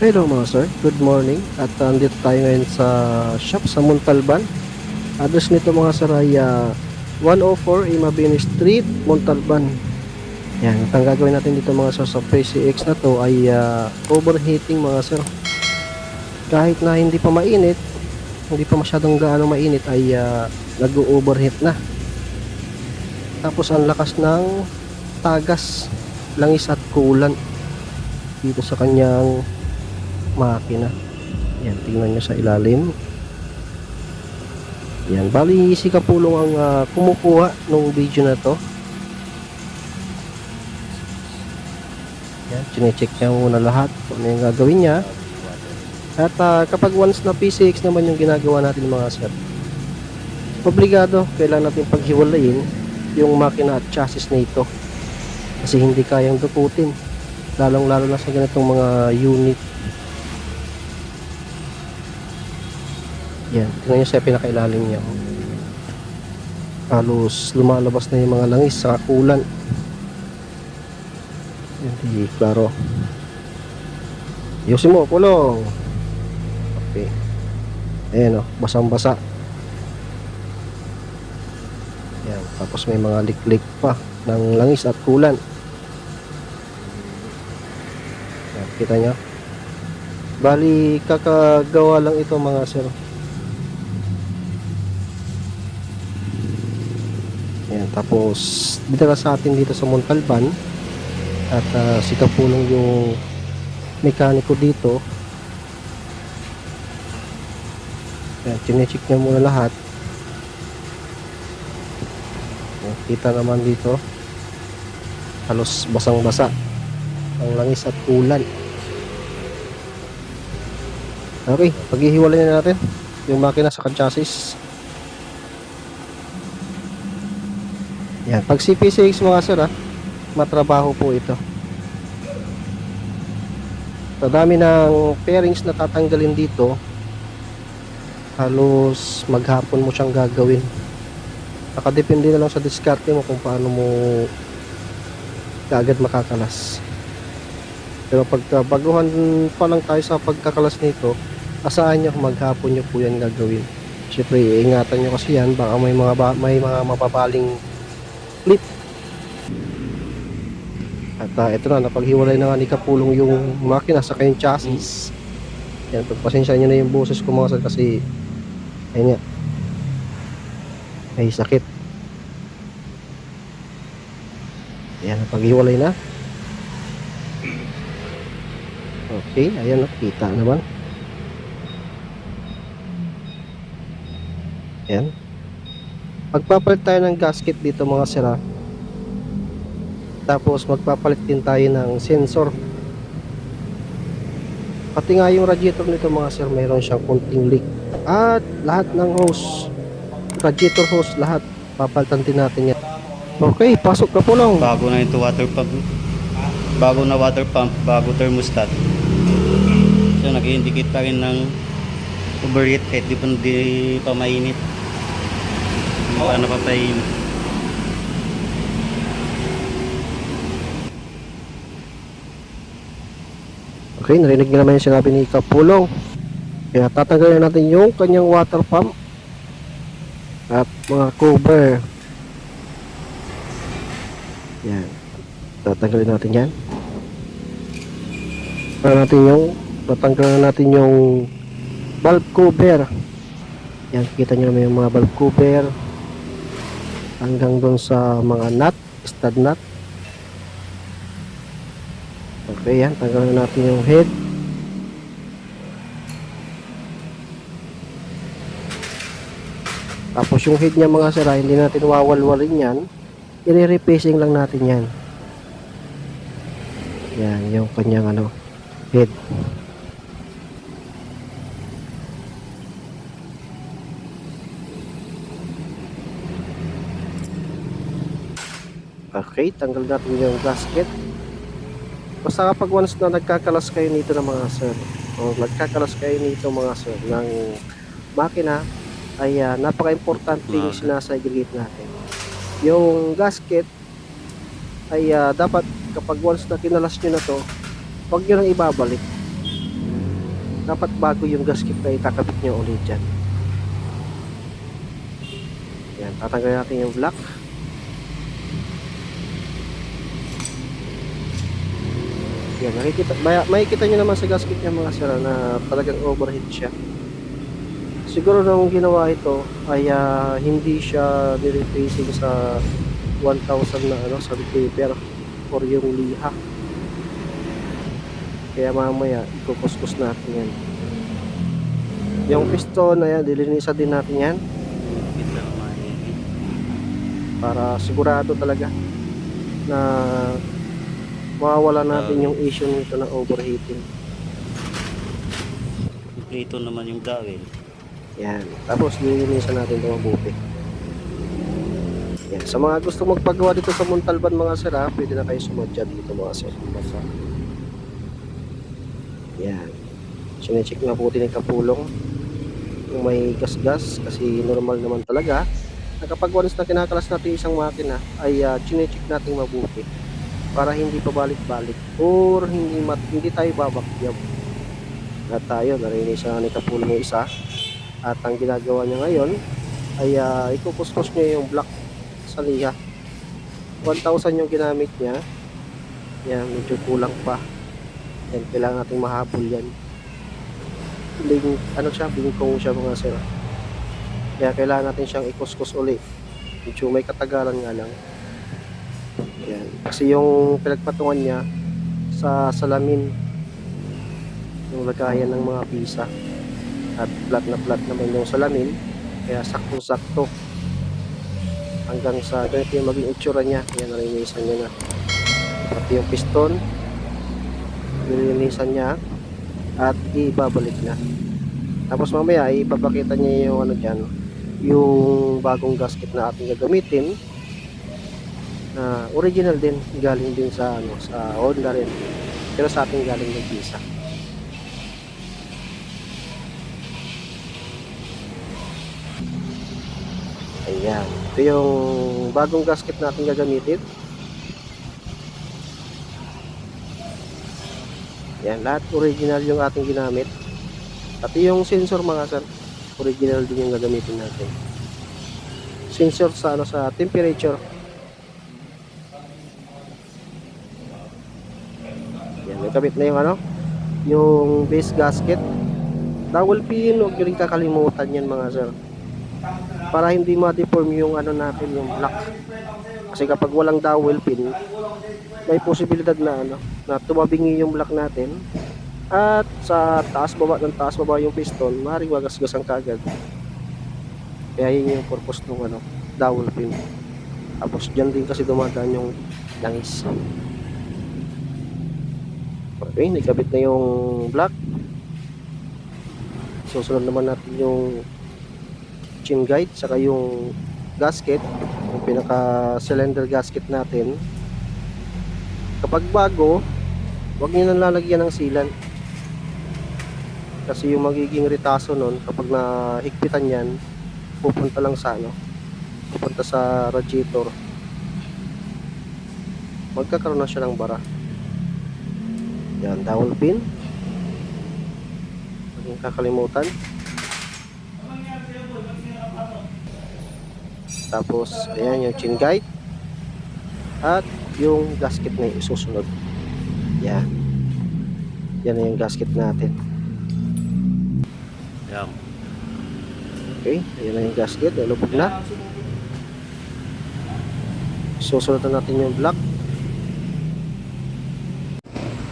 Hello mga sir, good morning at andito tayo ngayon sa shop sa Montalban. Address nito mga sir ay 104 Imabini Street, Montalban. Yan, at ang gagawin natin dito mga sir sa PCX na to ay overheating mga sir. Kahit na hindi pa mainit, hindi pa masyadong gaano mainit ay nag-overheat na. Tapos ang lakas ng tagas, langis at coolant dito sa kanyang makina. Yan, tingnan nyo sa ilalim. Yan, bali si Kapulong ang kumukuha nung video na to. Yan, chinecheck niya muna lahat kung ano yung gagawin niya. At kapag once na PCX naman yung ginagawa natin mga sir, obligado, kailangan natin paghiwalayin yung makina at chassis na ito. Kasi hindi kayang dukutin. Lalong lalo na sa ganitong mga unit. Yan, tingnan nyo sa pinakailalim niya. Halos lumalabas na yung mga langis sa coolant. Hindi klaro. Ayusin mo, Kulong. Okay. Ayan o, basang-basa. Yan, tapos may mga lik-lik pa ng langis at coolant. Yan, kita nyo. Bali, kakagawa lang ito mga sir. Ayan, tapos dinala sa atin dito sa Montalban at si Kapulong yung mekaniko dito. Ayan, chinecheck niya muna lahat. Ayan, kita naman dito halos basang-basa ang langis at coolant. Okay, paghihiwalay na natin yung makina sa chassis. Yan, pag CP6 mga sir matrabaho po ito. Sa dami ng pairings na tatanggalin dito, halos maghapon mo siyang gagawin. Nakadepende na lang sa diskarte mo kung paano mo kaagad makakalas. Pero pag baguhan pa lang tayo sa pagkakalas nito, asahan nyo maghapon nyo po yan gagawin. Siyempre iingatan nyo kasi yan, baka may mga mababaling clip. At ito na, napaghiwalay na nga ni Kapulong yung makina sa kanyang chassis. Yan, pagpasensya nyo na yung boses ko mga sir kasi ayun nga, may sakit. Yan, napaghiwalay na. Okay, ayan, nakita naman. Yan. Magpapalit tayo ng gasket dito mga sir. Tapos magpapalit din tayo ng sensor. Pati nga yung radiator nito mga sir, mayroon siyang konting leak. At lahat ng hose, radiator hose, lahat papalitan din natin yan. Okay, pasok Kapulong. Bago na ito water pump. Bago na water pump, bago thermostat. So nag-indicate pa rin ng overheat kahit di pa mainit. Paano pa painit? Okay, narinig nyo naman yung sinabi ni Kapulong. Kaya tatanggalin natin yung kanyang water pump at mga cover. Yan, tatanggalin natin yan. Tatanggalin natin yung valve cover. Yan, kita nyo naman yung mga valve cover hanggang doon sa mga nut, stud nut. Okay, yan, tanggalin natin yung head. Tapos yung head niya mga sir, hindi natin wawalwalin yan, i-repacing lang natin yan. Yan, yung kanyang head. Okay, tanggal natin yung gasket. Basta kapag once na nagkakalas kayo nito ng mga sir, o nagkakalas kayo nito mga sir ng makina, ay napaka-importante yung sinasegregate natin. Yung gasket ay dapat kapag once na kinalas nyo na to, huwag nyo nang ibabalik. dapat bago yung gasket na ikakabit nyo ulit dyan. Yan, tatanggalin natin yung block. Yan, makikita nyo naman sa gasket niya mga sir na talagang overheat siya. Siguro nung ginawa ito ay hindi siya nireplacing sa 1,000 na sa repair or yung liha. Kaya mamaya ikukuskus natin yan. Yung piston na yan, dilinisan din natin yan para sigurado talaga na mawawala natin yung issue nito na overheating. Ito naman yung dowel. Yan. Tapos lilinisan natin ito mabuti. Yan. Sa mga gusto magpagawa dito sa Montalban mga sir, pwede na kayo sumadya dito mga sir. Yan. Sinecheck na po din yung kapulong kung may gas-gas kasi normal naman talaga na kapag once na kinakalas natin isang makina ay sinecheck natin mabuti para hindi pa balik-balik or hindi tayo babakyab. At tayo narinis na ni kapulong yung isa at ang ginagawa niya ngayon ay ikukuskus niya yung block sa liha. 1,000 yung ginamit niya. Yan, medyo kulang pa. Yan, kailangan natin mahabol yan. Bingkong siya mga sir. Kaya kailangan natin siyang ikuskus uli. Medyo may katagalan nga lang. Yan. Kasi yung pinagpatungan niya sa salamin yung lagayan ng mga pisa at flat naman yung salamin kaya saktong-sakto hanggang sa ganito yung maging itsura niya. Yan, nalinisan niya na pati yung piston nilinisan niya at ibabalik na. Tapos mamaya ipapakita niya yung dyan, yung bagong gasket na ating gagamitin na original din, galing din sa sa Honda rin pero sa ating galing ng pisa. Ayan, ito yung bagong gasket na ating gagamitin. Yan, lahat original yung ating ginamit. Pati yung sensor mga sir, original din yung gagamitin natin. Sensor sa sa temperature. Yan, may kabit na yung yung base gasket. Dowel pin, huwag nyo rin kakalimutan yan mga sir. Para hindi ma-deform yung natin, yung block. Kasi kapag walang dowel pin, may posibilidad na na tumabingi yung block natin at sa taas baba yung piston, maaaring magasgasan kagad. Kaya yun yung purpose ng dowel pin. Tapos dyan din kasi dumadaan yung langis. Okay, nakabit na yung block. Susunod naman natin yung chin guide saka yung gasket, yung pinaka cylinder gasket natin. Kapag bago, huwag nyo nang lalagyan ng sealant kasi yung magiging ritaso nun kapag nahigpitan yan pupunta lang sa pupunta sa radiator, magkakaroon na siya ng bara. Yan, dowel pin, huwag nyo kakalimutan. Tapos ayan yung chin guide at yung gasket na isusunod. Yan. Yan na yung gasket natin. Yan. Okay, ayan na yung gasket. Lubog na. Susunod na natin yung block.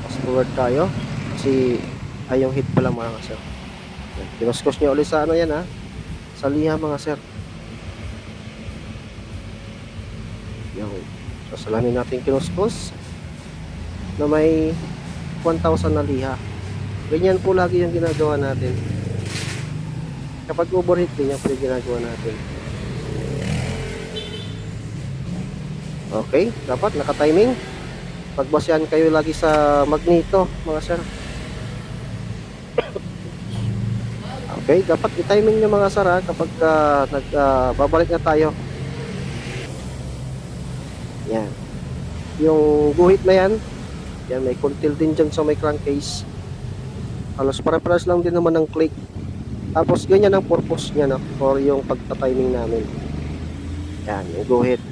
Fast forward tayo. Kasi ay yung hit pala mga sir. Kinuskus nyo ulit sa yan sa liha mga sir. Yan. So, salamin natin kinuskus na may 1,000 na liha. Ganyan po lagi yung ginagawa natin. Kapag overheat din yan po yung ginagawa natin. Okay, dapat naka-timing. Pagbasyan kayo lagi sa magneto mga sir. Okay, dapat i-timing nyo mga sir kapag babalik na tayo. Yan. Yung guhit na yan, may kuntil din dyan sa may crankcase. Halos pare-pares lang din naman ng click. Tapos ganyan ang purpose niya, no, for yung pagta-timing namin. Yan, yung go ahead.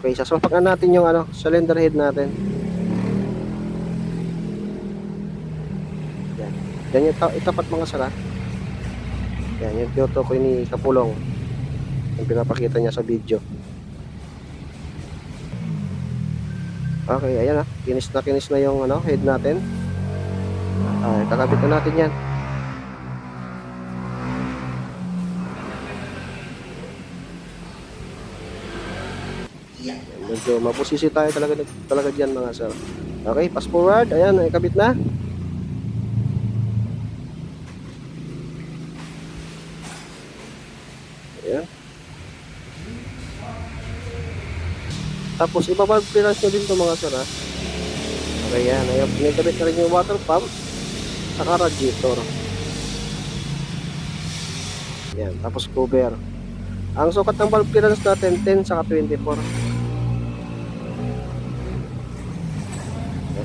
Okay, sasampakan natin yung ano, cylinder head natin. Yan. Yan yung itapat mga sala. Yan, yung tinutukoy ni Kapulong. Yung pinapakita niya sa video. Okay, ayan na. Kinis na yung ano, head natin. Ay, kakabit na natin yan. Medyo mapusisi tayo talaga dyan mga sir. Okay, fast forward. Ayan, ikabit na. Ayan. Tapos ibabalve clearance nyo din ito mga sir ha. Okay, yan. Ayan, ikabit na rin yung water pump saka radiator. Yan, tapos cover. Ang sukat ng valve clearance natin 10 saka 24.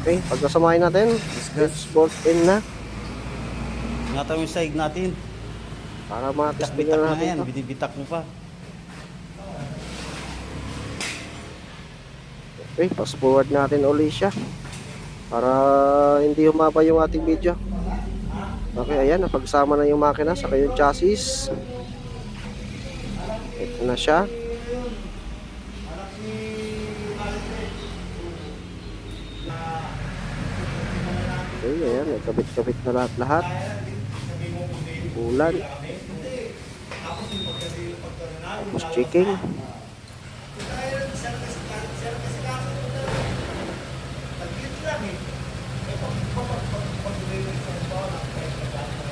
Okay, pag nasamahin natin, let's bolt in na Ingatan mo yung sahig natin. para matesting Bitak na na yan, natin ito. binibitak mo pa. Okay, fast forward natin ulit siya para hindi humaba yung ating video. Okay, ayan, napagsama na yung makina saka yung chassis. Ito na siya. Okay, ayan, kabit-kabit na lahat. Ulan. Tapos checking.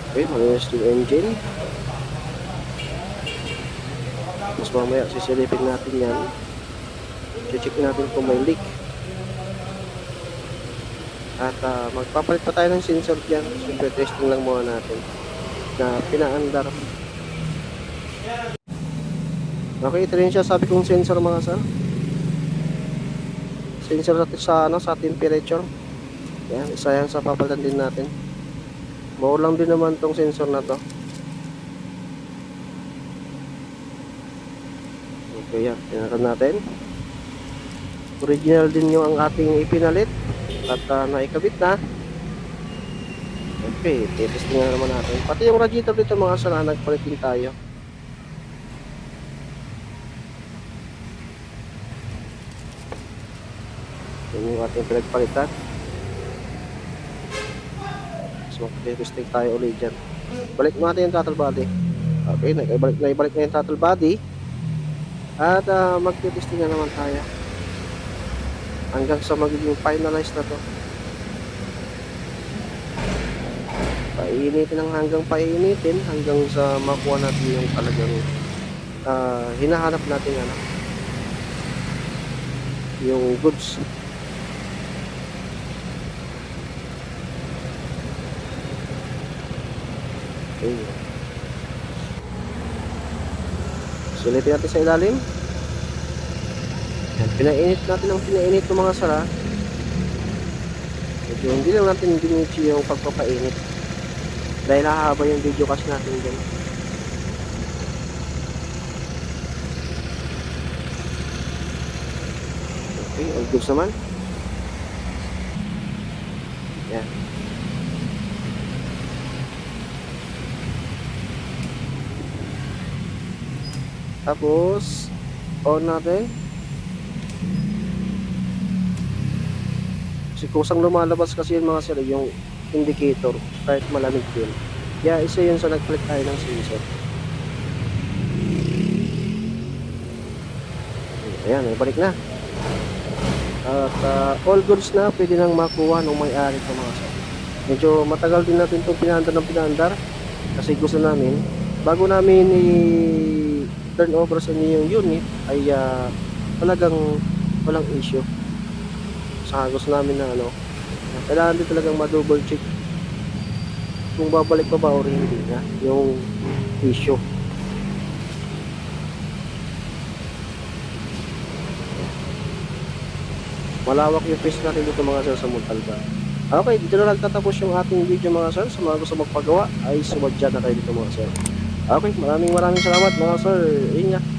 Okay, malinis yung engine. Tapos mamaya sisilipin natin yan. Check natin kung may leak. At magpapalit pa tayo ng sensor dyan. Siyempre testing lang muna natin na pinaandar. Okay, ito rin siya sabi kong sensor mga sir. Sensor natin sa, ano, sa temperature. Yan, isa yan sa papalitan din natin. Maulang din naman tong sensor na to. Okay, yan, tinakan natin. Original din yung ang ating ipinalit. At naikabit na. Okay, testing na naman natin. Pati yung radiator dito mga sala, nagpalit din tayo. Yan yung ating pinagpalitan. So, mag-testing tayo ulit dyan. Balik natin yung throttle body. Okay, naibalik na yung throttle body. At mag-testing na naman tayo. Hanggang sa magiging finalized na to. Painitin hanggang painitin hanggang sa makuha natin yung talagang hinahanap natin ano, yung goods. Okay. Sulitin natin sa ilalim. Yan, pinainit natin ang pinainit ng mga sara. Medyo hindi lang natin dinichi yung pagpapainit dahil hahaba yung video kasi natin dyan. Okay, all goods naman. Yan. Tapos on natin. Kasi kusang lumalabas kasi yung mga sila, yung indicator kahit malamig din. Kaya isa yun sa nag-click tayo ng sensor. Ayan, balik na. At all goods na, pwede nang makuha ng may-ari ng mga sila. Medyo matagal din natin itong pinaandar kasi gusto namin bago namin i-turn over sa inyo yung unit ay talagang walang issue. Saka gusto namin na ano, kailangan din talagang ma-double check kung babalik pa ba o hindi na yung issue. Malawak yung face natin dito mga sir sa Montalban. Okay, dito na nagtatapos yung ating video mga sir. Sa mga gusto magpagawa ay sumadya na kayo dito mga sir. Okay, maraming salamat mga sir. Ingat.